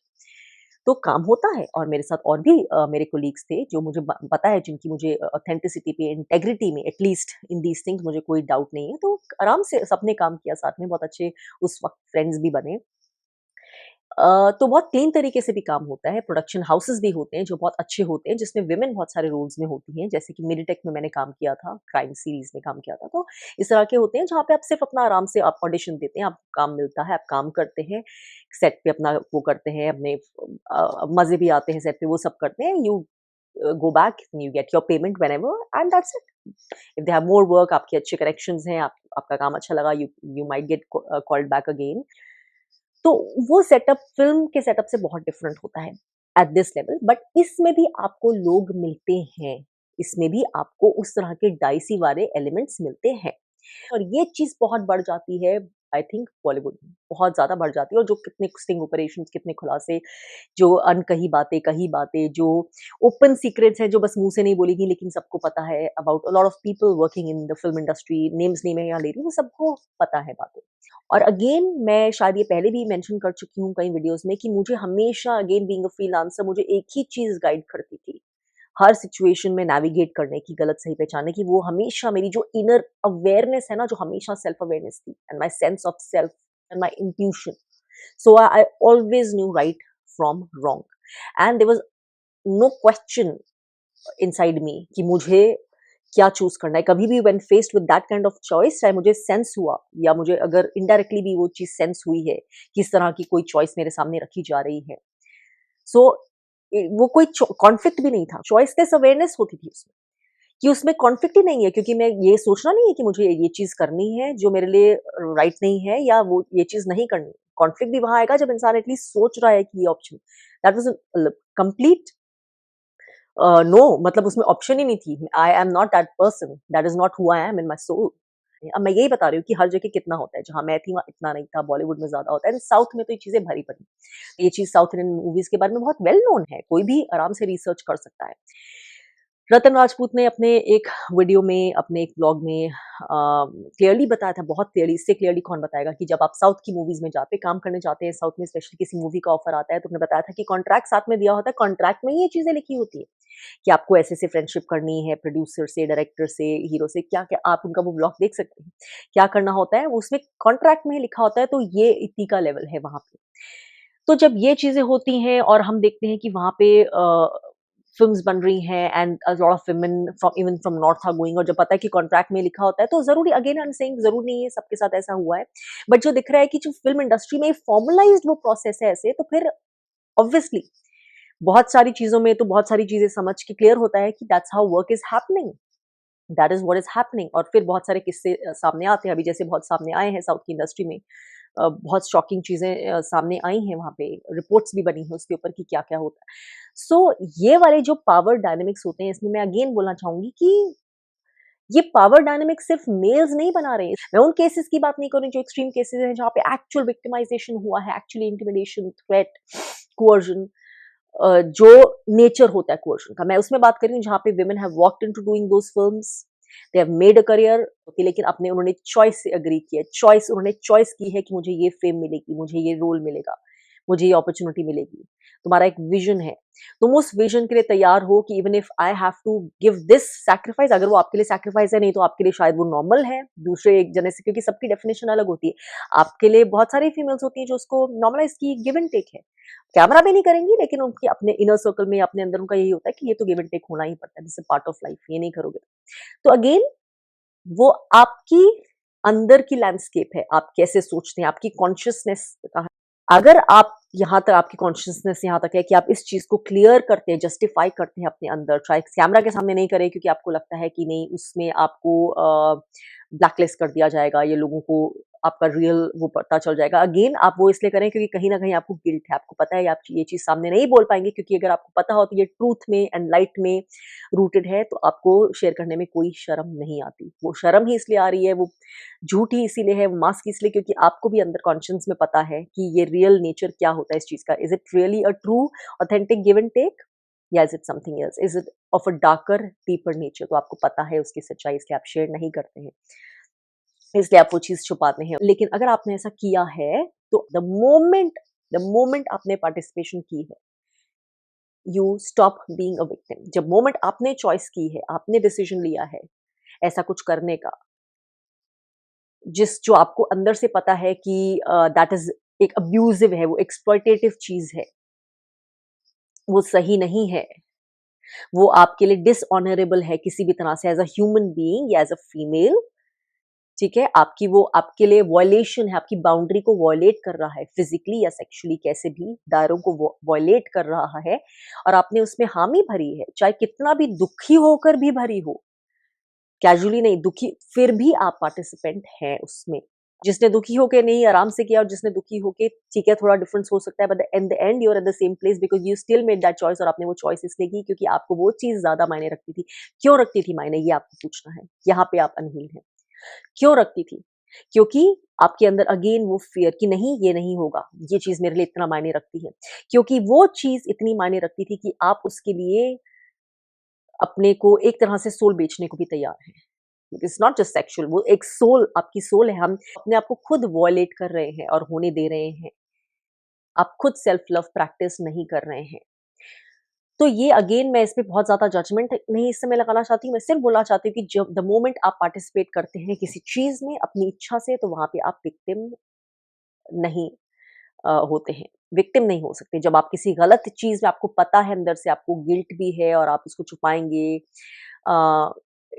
तो काम होता है और मेरे साथ और भी मेरे कोलीग्स थे जो मुझे पता है जिनकी मुझे ऑथेंटिसिटी पे, इंटेग्रिटी में एटलीस्ट इन दीज़ थिंग्स मुझे कोई डाउट नहीं है। तो आराम से सबने काम किया साथ में, बहुत अच्छे उस वक़्त फ्रेंड्स भी बने। तो बहुत क्लीन तरीके से भी काम होता है, प्रोडक्शन हाउसेस भी होते हैं जो बहुत अच्छे होते हैं, जिसमें विमेन बहुत सारे रोल्स में होती हैं, जैसे कि मेडिटेक में मैंने काम किया था, क्राइम सीरीज़ में काम किया था। तो इस तरह के होते हैं जहाँ पे आप सिर्फ़ अपना आराम से आप ऑडिशन देते हैं, आपको काम मिलता है, आप काम करते हैं, सेट पे अपना वो करते हैं, अपने मज़े भी आते हैं सेट पे, वो सब करते हैं, you go back, you get your payment whenever and that's it. If they have more work, आपके अच्छे कनेक्शंस हैं, आपका काम अच्छा लगा, you you might get called back again. तो वो सेटअप फ़िल्म के सेटअप से बहुत डिफरेंट होता है एट दिस लेवल, बट इसमें भी आपको लोग मिलते हैं, इसमें भी आपको उस तरह के डाइसी वाले एलिमेंट्स मिलते हैं। और ये चीज़ बहुत बढ़ जाती है आई थिंक बॉलीवुड में, बहुत ज़्यादा बढ़ जाती है और जो कितने स्टिंग ऑपरेशंस, कितने खुलासे, जो अनकही बातें, कही बातें, जो ओपन सीक्रेट्स हैं जो बस मुँह से नहीं बोली गई लेकिन सबको पता है about a lot of people working in the film industry, names नहीं मैं यहाँ ले रही हूँ, वो सबको पता है बातें। और अगेन मैं शायद ये पहले भी मेंशन कर चुकी हूँ कई वीडियोज़ में कि मुझे हमेशा अगेन बीइंग अ फ्रीलांसर मुझे एक ही चीज़ गाइड करती थी। हर सिचुएशन में नेविगेट करने की, गलत-सही पहचानने की, वो हमेशा मेरी जो इनर अवेयरनेस है ना, जो हमेशा सेल्फ अवेयरनेस थी and my sense of self and my intuition. So I always knew right from wrong and there was no question inside me कि मुझे क्या चूज़ करना है। कभी भी when faced with that kind of choice, चाहे मुझे सेंस हुआ या मुझे अगर इनडायरेक्टली भी वो चीज़ सेंस हुई है, कि इस तरह की कोई चॉइस मेरे सामने रखी जा रही है। सो वो कोई कॉन्फ्लिक्ट भी नहीं था, चॉइसलेस अवेयरनेस होती थी उसमें, कि उसमें कॉन्फ्लिक्ट ही नहीं है क्योंकि मैं ये सोचना नहीं है कि मुझे ये चीज़ करनी है जो मेरे लिए राइट नहीं है या वो ये चीज़ नहीं करनी। कॉन्फ्लिक्ट भी वहाँ आएगा जब इंसान एटलीस्ट सोच रहा है कि ये option, that was a complete no, मतलब उसमें ऑप्शन ही नहीं थी। I am not that person, that is not who I am in my soul. अब मैं यही बता रही हूँ कि हर जगह कितना होता है, जहाँ मैं थी वहाँ इतना नहीं था, बॉलीवुड में ज़्यादा होता है एंड साउथ में तो ये चीज़ें भरी पड़ी। ये चीज़ साउथ इंडियन मूवीज़ के बारे में बहुत वेल नोन है, कोई भी आराम से रिसर्च कर सकता है। रतन राजपूत ने अपने एक वीडियो में, अपने एक ब्लॉग में क्लियरली बताया था, बहुत क्लियरली, इससे क्लियरली कौन बताएगा कि जब आप साउथ की मूवीज़ में जाते, काम करने जाते हैं, साउथ में स्पेशली किसी मूवी का ऑफर आता है, तो उन्होंने बताया था कि कॉन्ट्रैक्ट साथ में दिया होता है, कॉन्ट्रैक्ट में ही ये चीज़ें लिखी होती है कि आपको ऐसे-ऐसे फ्रेंडशिप करनी है प्रोड्यूसर से, डायरेक्टर से, हीरो से, क्या-क्या आप उनका वो ब्लॉग देख सकते हैं। क्या करना होता है, वो उसमें कॉन्ट्रैक्ट में ही लिखा होता है, तो ये इतनी का लेवल है वहाँ पे। तो जब ये चीज़ें होती हैं और हम देखते हैं कि वहाँ पे फ़िल्म्स बन रही हैं and a lot of women from even from north are going, और जब पता है कि कॉन्ट्रैक्ट में लिखा होता है तो ज़रूरी, अगेन आई एम सेइंग ज़रूरी नहीं है सबके साथ ऐसा हुआ है। बट जो दिख रहा है कि जो फ़िल्म इंडस्ट्री में फॉर्मलाइज़्ड वो प्रोसेस है ऐसे, तो फिर ऑब्वियसली बहुत सारी चीज़ों में तो बहुत सारी चीज़ें समझ के क्लियर होता है कि that's how work is happening. That is what is happening. और फिर बहुत सारे किस्से सामने आते हैं, अभी जैसे बहुत सामने आए हैं साउथ की इंडस्ट्री में। बहुत शॉकिंग चीज़ें सामने आई हैं वहाँ पे, रिपोर्ट्स भी बनी हैं उसके ऊपर कि क्या-क्या होता है। सो ये वाले जो पावर डायनामिक्स होते हैं, इसमें मैं अगेन बोलना चाहूँगी कि ये पावर डायनामिक सिर्फ मेल्स नहीं बना रहे हैं। मैं उन केसेस की बात नहीं कर रही जो एक्सट्रीम केसेस हैं जहाँ पे एक्चुअल विक्टिमाइजेशन हुआ है, एक्चुअली इंटिमिडेशन, थ्रेट, कोअर्जन, जो नेचर होता है कोअर्जन का, मैं उसमें बात कर रही हूँ जहाँ पे women have walked into doing those films, they have made a career, लेकिन अपने उन्होंने चॉइस से एग्री किया, उन्होंने चॉइस की है कि मुझे ये फेम मिलेगी, मुझे ये रोल मिलेगा, मुझे ये अपॉर्चुनिटी मिलेगी। तुम्हारा एक विजन है, तुम उस विजन के लिए तैयार हो कि even if I have to give this sacrifice, अगर वो आपके लिए सैक्रिफाइस है, नहीं तो आपके लिए शायद वो नॉर्मल है दूसरे एक जने से, क्योंकि सबकी डेफिनेशन अलग होती है। आपके लिए बहुत सारी फीमेल्स होती हैं जो उसको नॉर्मलाइज की गिव एंड टेक है, कैमरा भी नहीं करेंगी, लेकिन उनके अपने इनर सर्कल में अपने अंदर उनका यही होता है कि ये तो गिव एंड टेक होना ही पड़ता है, this is part of life, ये नहीं करोगे तो अगेन वो आपकी अंदर की लैंडस्केप है, आप कैसे सोचते हैं, आपकी कॉन्शियसनेस का। अगर आप यहाँ तक, आपकी कॉन्शियसनेस यहाँ तक है कि आप इस चीज को क्लियर करते हैं, जस्टिफाई करते हैं अपने अंदर, चाहे कैमरा के सामने नहीं करें क्योंकि आपको लगता है कि नहीं उसमें आपको ब्लैकलिस्ट कर दिया जाएगा, ये लोगों को आपका रियल वो पता चल जाएगा। अगेन आप वो इसलिए करें क्योंकि कहीं ना कहीं आपको गिल्ट है, आपको पता है आप ये चीज सामने नहीं बोल पाएंगे, क्योंकि अगर आपको पता हो तो ये ट्रूथ में एंड लाइट में रूटेड है, तो आपको शेयर करने में कोई शर्म नहीं आती। वो शर्म ही इसलिए आ रही है, वो झूठ ही इसीलिए है, वो मास्क इसलिए क्योंकि आपको भी अंदर कॉन्शियस में पता है कि ये रियल नेचर क्या होता है इस चीज का। Is it really a true authentic give and take, या is it something else, is it of a darker deeper nature. तो आपको पता है उसकी सच्चाई, इसलिए आप शेयर नहीं करते हैं, इसलिए आप वो चीज छुपाते हैं। लेकिन अगर आपने ऐसा किया है तो द मोमेंट आपने पार्टिसिपेशन की है, you stop being a victim. जब मोमेंट आपने चॉइस की है, आपने डिसीजन लिया है ऐसा कुछ करने का, जो आपको अंदर से पता है कि दैट इज एक अब्यूजिव है, वो एक्सप्लॉयटेटिव चीज है, वो सही नहीं है, वो आपके लिए डिसऑनरेबल है किसी भी तरह से, एज अ ह्यूमन बीइंग या एज अ फीमेल, ठीक है, आपकी वो आपके लिए वॉयलेशन है, आपकी बाउंड्री को वॉयलेट कर रहा है, फिजिकली या सेक्सुअली कैसे भी दायरों को वॉयलेट कर रहा है, और आपने उसमें हामी भरी है, चाहे कितना भी दुखी होकर भी भरी हो, कैजुअली नहीं, दुखी फिर भी आप पार्टिसिपेंट हैं उसमें। जिसने दुखी होके नहीं आराम से किया, और जिसने दुखी होके, ठीक है थोड़ा डिफरेंस हो सकता है, but in the end you are at the same place because you still made that choice, और आपने वो चॉइस इसलिए की क्योंकि आपको वो चीज ज्यादा मायने रखती थी। क्यों रखती थी मायने, ये आपको पूछना है, यहाँ पे आप अनहील हैं। क्यों रखती थी? क्योंकि आपके अंदर अगेन वो फियर कि नहीं ये नहीं होगा, ये चीज मेरे लिए इतना मायने रखती है, क्योंकि वो चीज इतनी मायने रखती थी कि आप उसके लिए अपने को एक तरह से सोल बेचने को भी तैयार हैं। इट्स नॉट जस्ट सेक्सुअल, वो एक सोल, आपकी सोल है, हम अपने आप को खुद वॉयलेट कर रहे हैं और होने दे रहे हैं, आप खुद सेल्फ लव प्रैक्टिस नहीं कर रहे हैं। तो ये अगेन मैं इस पे बहुत ज्यादा जजमेंट नहीं इस समय लगाना चाहती हूँ, मैं सिर्फ बोलना चाहती हूँ कि जब द मोमेंट आप पार्टिसिपेट करते हैं किसी चीज में अपनी इच्छा से, तो वहां पे आप विक्टिम नहीं होते हैं, विक्टिम नहीं हो सकते। जब आप किसी गलत चीज में, आपको पता है अंदर से, आपको गिल्ट भी है और आप उसको छुपाएंगे,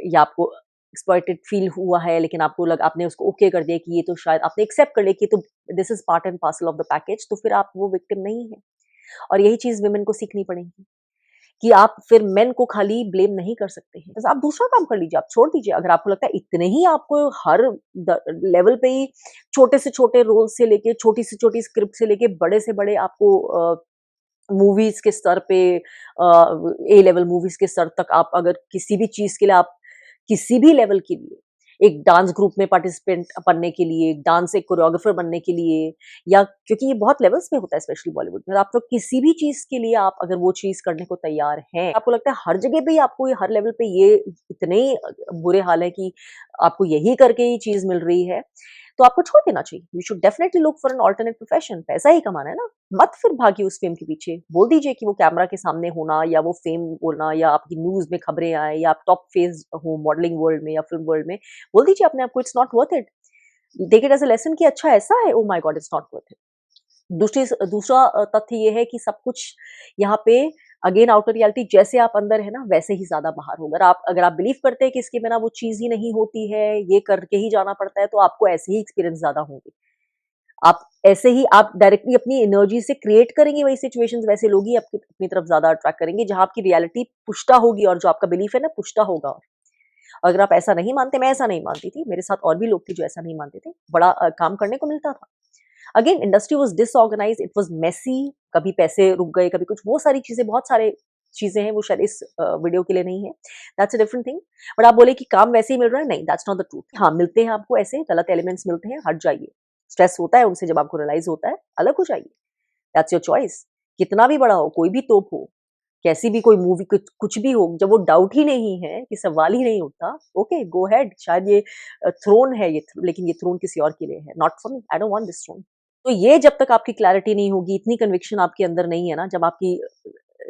या आपको एक्सप्लॉइटेड फील हुआ है, लेकिन आपको आपने उसको ओके कर दिया कि ये तो शायद आपने एक्सेप्ट कर लिया कि तो this is part and parcel of the package, तो फिर आप वो विक्टिम नहीं है। और यही चीज वुमेन को सीखनी पड़ेगी कि आप फिर मेन को खाली ब्लेम नहीं कर सकते हैं, बस आप दूसरा काम कर लीजिए, आप छोड़ दीजिए। अगर आपको लगता है इतने ही आपको हर लेवल पे ही छोटे से छोटे रोल से लेके, छोटी से छोटी स्क्रिप्ट से लेके, बड़े से बड़े आपको मूवीज के स्तर पे, ए लेवल मूवीज के स्तर तक, आप अगर किसी भी चीज के लिए, आप किसी भी लेवल के लिए, एक डांस ग्रुप में पार्टिसिपेंट बनने के लिए, डांस एक कोरियोग्राफर बनने के लिए, या क्योंकि ये बहुत लेवल्स पे होता है स्पेशली बॉलीवुड में, आप लोग किसी भी चीज के लिए आप अगर वो चीज करने को तैयार हैं, आपको लगता है हर जगह पे ही आपको, ये हर लेवल पे ये इतने ही बुरे हाल है कि आपको यही करके ही चीज मिल रही है, तो आपको छोड़ देना चाहिए। You should definitely look for an alternate profession, पैसा ही कमाना है ना, मत फिर भागिए उस फेम के पीछे। बोल दीजिए कि वो कैमरा के सामने होना, या वो फेम बोलना, या आपकी न्यूज में खबरें आए, या आप टॉप फेज हो मॉडलिंग वर्ल्ड में या फिल्म वर्ल्ड में, बोल दीजिए अपने आप को it's not worth it. Take it as a lesson कि अच्छा ऐसा है, oh my god it's not worth it. दूसरा तथ्य ये है कि सब कुछ यहाँ पे अगेन आउटर रियलिटी, जैसे आप अंदर है ना वैसे ही ज्यादा बाहर होगा। अगर आप बिलीव करते हैं कि इसके बिना वो चीज ही नहीं होती है, ये करके ही जाना पड़ता है, तो आपको ऐसे ही एक्सपीरियंस ज्यादा होंगे। आप ऐसे ही आप डायरेक्टली अपनी एनर्जी से क्रिएट करेंगे वही सिचुएशंस, वैसे लोग ही आपकी अपनी तरफ ज्यादा अट्रैक्ट करेंगे, जहां आपकी रियलिटी पुष्टा होगी और जो आपका बिलीफ है ना पुष्टा होगा। अगर आप ऐसा नहीं मानते, मैं ऐसा नहीं मानती थी, मेरे साथ और भी लोग थे जो ऐसा नहीं मानते थे, बड़ा काम करने को मिलता था। Again industry was disorganised, it was messy, कभी पैसे रुक गए, कभी कुछ, वो सारी चीजें, बहुत सारे चीज़ें हैं वो शायद इस वीडियो के लिए नहीं है, that's a different thing. But आप बोले कि काम वैसे ही मिल रहा है, नहीं, दैट्स नॉट द ट्रूथ। हाँ, मिलते हैं आपको ऐसे गलत एलिमेंट्स मिलते हैं, हट जाइए। स्ट्रेस होता है उनसे जब आपको रियलाइज़ होता है, अलग हो जाइए। That's your choice. कितना भी बड़ा हो, कोई भी तोप हो, कैसी भी कोई मूवी कुछ भी हो, जब वो डाउट ही नहीं है कि सवाल ही नहीं उठता, ओके गो अहेड। शायद ये थ्रोन है ये, लेकिन ये थ्रोन किसी और के लिए है, not for me, I don't want this throne. तो ये जब तक आपकी क्लैरिटी नहीं होगी, इतनी कन्विक्शन आपके अंदर नहीं है ना, जब आपकी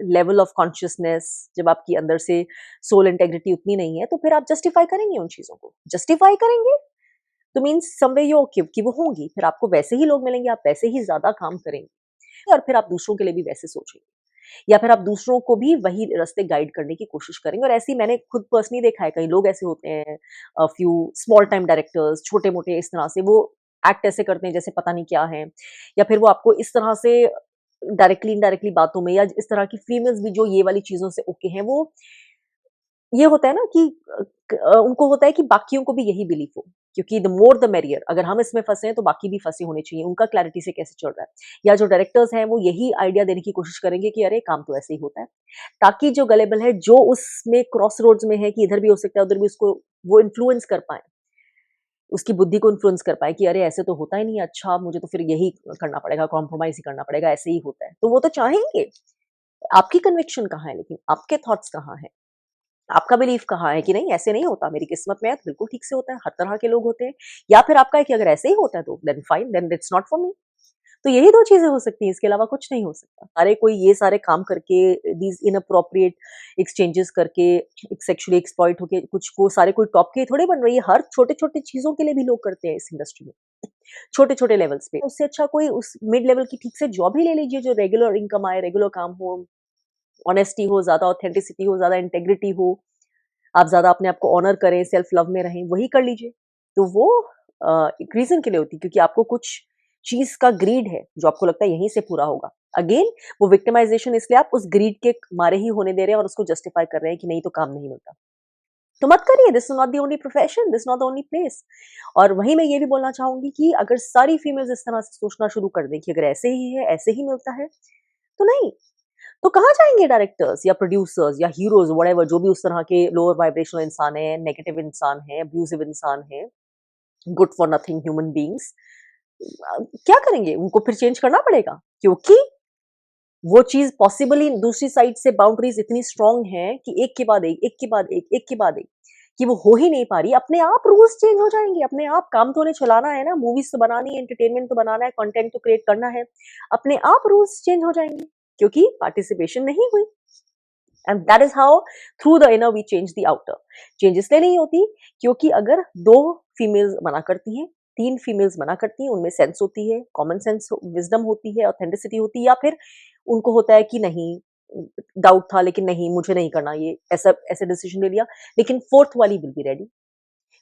लेवल ऑफ कॉन्शियसनेस, जब आपकी अंदर से सोल इंटेग्रिटी उतनी नहीं है, तो फिर आप जस्टिफाई करेंगे उन चीज़ों को। जस्टिफाई करेंगे तो मीन्स समवे यू ओके कि वो होंगी, फिर आपको वैसे ही लोग मिलेंगे, आप वैसे ही ज़्यादा काम करेंगे और फिर आप दूसरों के लिए भी वैसे सोचेंगे। या फिर आप दूसरों को भी वही रास्ते गाइड करने की कोशिश करेंगे। और ऐसे ही मैंने खुद पर्सनली देखा है, कई लोग ऐसे होते हैं, फ्यू स्मॉल टाइम डायरेक्टर्स, छोटे-मोटे इस तरह से वो एक्ट ऐसे करते हैं जैसे पता नहीं क्या है, या फिर वो आपको इस तरह से डायरेक्टली इनडायरेक्टली बातों में, या इस तरह की फीमेल्स भी जो ये वाली चीज़ों से ओके हैं, वो ये होता है ना कि उनको होता है कि बाकियों को भी यही बिलीफ हो, क्योंकि द मोर द मेरियर। अगर हम इसमें फँसे हैं तो बाकी भी फँसे होने चाहिए। उनका क्लैरिटी से कैसे चल रहा है, या जो डायरेक्टर्स हैं वो यही आइडिया देने की कोशिश करेंगे कि अरे काम तो ऐसे ही होता है। ताकि जो गलेबल है, जो उसमें क्रॉस रोड्स में है कि इधर भी हो सकता है, उधर भी, उसको वो इन्फ्लुएंस कर पाएँ। उसकी बुद्धि को इन्फ्लुएंस कर पाएँ कि अरे ऐसे तो होता ही नहीं है, अच्छा मुझे तो फिर यही करना पड़ेगा, कॉम्प्रोमाइज़ ही करना पड़ेगा, ऐसे ही होता है। तो वो तो चाहेंगे। आपकी कन्विक्शन कहाँ है लेकिन? आपके थॉट्स कहाँ हैं? आपका बिलीफ कहाँ है कि नहीं ऐसे नहीं होता, मेरी किस्मत में है तो बिल्कुल ठीक से होता है, हर तरह के लोग होते हैं। या फिर आपका है कि अगर ऐसे ही होता है तो then fine, then it's not for me. तो यही 2 चीज़ें हो सकती हैं, इसके अलावा कुछ नहीं हो सकता। अरे कोई ये सारे काम करके, दीज़ इनअप्रोप्रिएट एक्सचेंजेस करके, एक सेक्सुअली एक्सप्लॉइट होके कुछ वो सारे कोई टॉप के थोड़े बन रही है, हर छोटे-छोटे चीज़ों के लिए भी लोग करते हैं इस इंडस्ट्री में, छोटे-छोटे लेवल्स पे। उससे अच्छा कोई उस मिड लेवल की ठीक से जॉब ही ले लीजिए जो रेगुलर इनकम आए, रेगुलर काम हो, ऑनेस्टी हो, ज़्यादा ऑथेंटिसिटी हो, ज़्यादा इंटेग्रिटी हो, आप ज़्यादा अपने आप को ऑनर करें, सेल्फ लव में रहें, वही कर लीजिए। तो वो एक रीज़न के लिए होती है, क्योंकि आपको कुछ चीज़ का ग्रीड है, जो आपको लगता है यहीं से पूरा होगा। अगेन वो विक्टिमाइज़ेशन, इसलिए आप उस ग्रीड के मारे ही होने दे रहे हैं और उसको जस्टिफाई कर रहे हैं कि नहीं तो काम नहीं मिलता। तो मत करिए, this is not the only profession, this is not the only place. और वहीं मैं ये भी बोलना चाहूँगी कि अगर सारी फीमेल्स इस तरह से सोचना शुरू कर दें कि अगर ऐसे ही है, ऐसे ही मिलता है, तो नहीं। तो कहाँ जाएँगे डायरेक्टर्स या प्रोड्यूसर्स या हीरोज़ व्हाटएवर, जो भी उस तरह के लोअर वाइब्रेशनल इंसान हैं, नेगेटिव इंसान हैं, अब्यूसिव इंसान हैं, good for nothing human beings, क्या करेंगे? उनको फिर चेंज करना पड़ेगा, क्योंकि वो चीज़ पॉसिबली दूसरी साइड से बाउंड्रीज़ इतनी स्ट्रॉन्ग हैं कि एक के बाद एक, एक के बाद एक, एक के बाद एक, कि वो हो ही नहीं पा रही। अपने आप रूल्स चेंज हो जाएँगे, अपने आप। काम तो उन्हें चलाना है ना, मूवीज़ तो बनानी है, एंटरटेनमेंट तो बनाना है, कंटेंट तो क्रिएट करना है। अपने आप रूल्स चेंज हो जाएँगे, क्योंकि पार्टिसिपेशन नहीं हुई। And that is how through the inner we change the outer. Change इसलिए नहीं होती क्योंकि अगर 2 फीमेल्स मना करती हैं, 3 फीमेल्स मना करती हैं, उनमें सेंस होती है, कॉमन सेंस, विज़डम होती है, ऑथेंटिसिटी होती है, या फिर उनको होता है कि नहीं, डाउट था लेकिन नहीं, मुझे नहीं करना ये, ऐसा ऐसे डिसीजन ले लिया, लेकिन 4th वाली विल बी रेडी।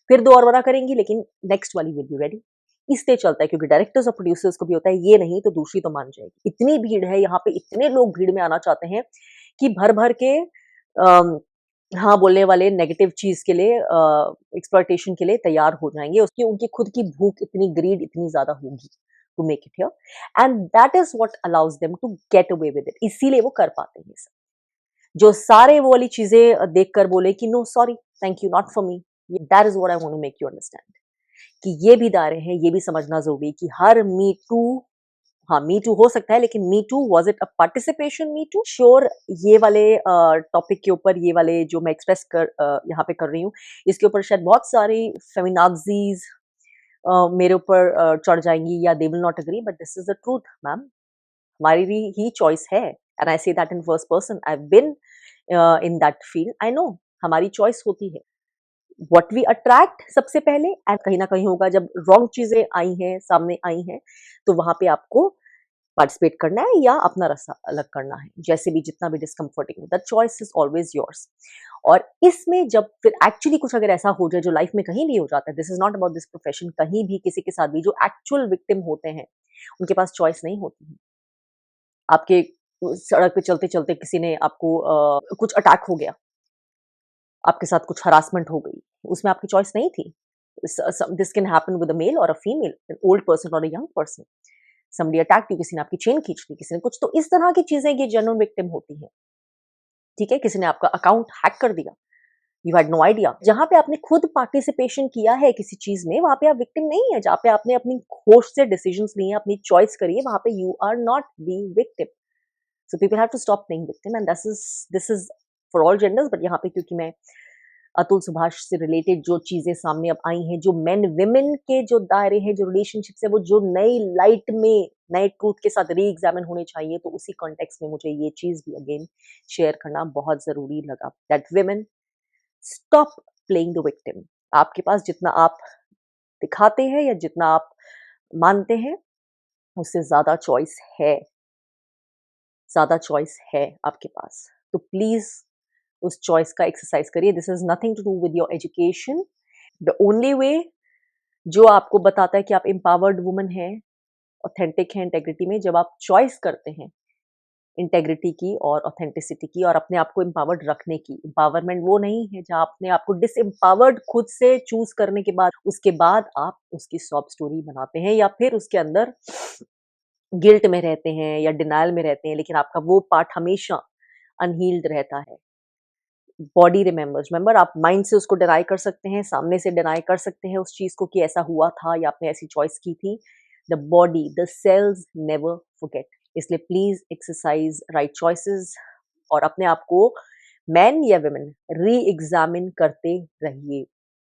फिर 2 और मना करेंगी लेकिन नेक्स्ट वाली विल बी रेडी। इसलिए चलता है क्योंकि डायरेक्टर्स और प्रोड्यूसर्स को भी होता है ये नहीं तो दूसरी तो मान जाएगी। इतनी भीड़ है यहाँ पे, इतने लोग भीड़ में आना चाहते हैं कि भर-भर के हाँ बोलने वाले नेगेटिव चीज़ के लिए, एक्सप्लॉइटेशन के लिए तैयार हो जाएँगे। उसकी उनकी खुद की भूख इतनी, ग्रीड इतनी ज़्यादा होगी to make it here, and that is what allows them to get away with it. इसीलिए वो कर पाते हैं ये सब। जो सारे वो वाली चीज़ें देखकर बोले कि no sorry, thank you, not for me. That is what I want to make you understand कि ये भी दायरे हैं, ये भी समझना ज़रूरी है कि हर मी टू, हाँ, मी टू हो सकता है लेकिन me too, was it a participation me too? Sure, ये वाले टॉपिक के ऊपर, ये वाले जो मैं एक्सप्रेस यहाँ पे कर रही हूँ, इसके ऊपर शायद बहुत सारी फेमिनाज़ीज़ मेरे ऊपर चढ़ जाएँगी, या they will not agree, but this is the truth ma'am. हमारी भी ही चॉइस है, and I say that in first person. I have been in that field, I know हमारी चॉइस होती है। व्हाट वी अट्रैक्ट सबसे पहले, एंड कहीं न कहीं होगा जब रॉन्ग चीज़ें आई हैं, सामने आई हैं, तो वहाँ पे आपको पार्टिसिपेट करना है या अपना रास्ता अलग करना है, जैसे भी, जितना भी डिस्कम्फर्टिंग हो, that choice is always yours. और इसमें जब फिर एक्चुअली कुछ अगर ऐसा हो जाए जो लाइफ में कहीं भी हो जाता है, this is not about this profession, कहीं भी किसी के साथ भी, जो एक्चुअल विक्टिम होते हैं, उनके पास चॉइस नहीं होती है। आपके सड़क पे चलते-चलते किसी ने आपको कुछ अटैक हो गया, आपके साथ कुछ हरासमेंट हो गई, उसमें आपकी चॉइस नहीं थी। This can happen with a male और a female, an old person और a young person. Somebody attacked you, किसी ने आपकी चेन खींच ली, किसी ने कुछ, तो इस तरह की चीज़ें ये जेन्युइन विक्टिम होती हैं। ठीक है? किसी ने आपका अकाउंट हैक कर दिया, यू हैड नो आइडिया। जहाँ पे आपने खुद पार्टिसिपेशन किया है किसी चीज़ में, वहाँ पे आप विक्टिम नहीं है। जहाँ पे आपने अपनी होश से डिसीजंस लिए हैं, अपनी चॉइस करी है, वहाँ पे you are not the victim. So people have to stop playing victim and this is for all genders, but यहाँ पे क्योंकि मैं अतुल सुभाष से रिलेटेड जो चीज़ें सामने अब आई हैं, जो मेन विमेन के जो दायरे हैं, जो रिलेशनशिप्स है, वो जो नई लाइट में, नए ट्रूथ के साथ री-एग्ज़ामिन होने चाहिए, तो उसी कॉन्टेक्स्ट में मुझे ये चीज़ भी अगेन शेयर करना बहुत ज़रूरी लगा that women stop playing the victim. आपके पास जितना आप दिखाते हैं या जितना आप मानते हैं, उससे ज़्यादा चॉइस है आपके पास। तो प्लीज़ उस चॉइस का एक्सरसाइज़ करिए। This is nothing to do with your education. The only way जो आपको बताता है कि आप एम्पावर्ड वुमन हैं, ऑथेंटिक हैं इंटेग्रिटी में, जब आप चॉइस करते हैं इंटेग्रिटी की और ऑथेंटिसिटी की और अपने आप को एम्पावर्ड रखने की। एम्पावरमेंट वो नहीं है जहाँ अपने आप को डिसएम्पावर्ड खुद से चूज़ करने के बाद, उसके बाद आप उसकी सॉब स्टोरी बनाते हैं या फिर उसके अंदर गिल्ट में रहते हैं या डिनायल में रहते हैं, लेकिन आपका वो पार्ट हमेशा अनहील्ड रहता है। बॉडी रिमेंबर आप माइंड से उसको डिनाई कर सकते हैं, सामने से डिनाई कर सकते हैं उस चीज़ को कि ऐसा हुआ था या आपने ऐसी चॉइस की थी। The body, the cells never forget. इसलिए प्लीज़ एक्सरसाइज़ राइट चॉइसेस और अपने आप को, मेन या वुमेन, री-एग्ज़ामिन करते रहिए।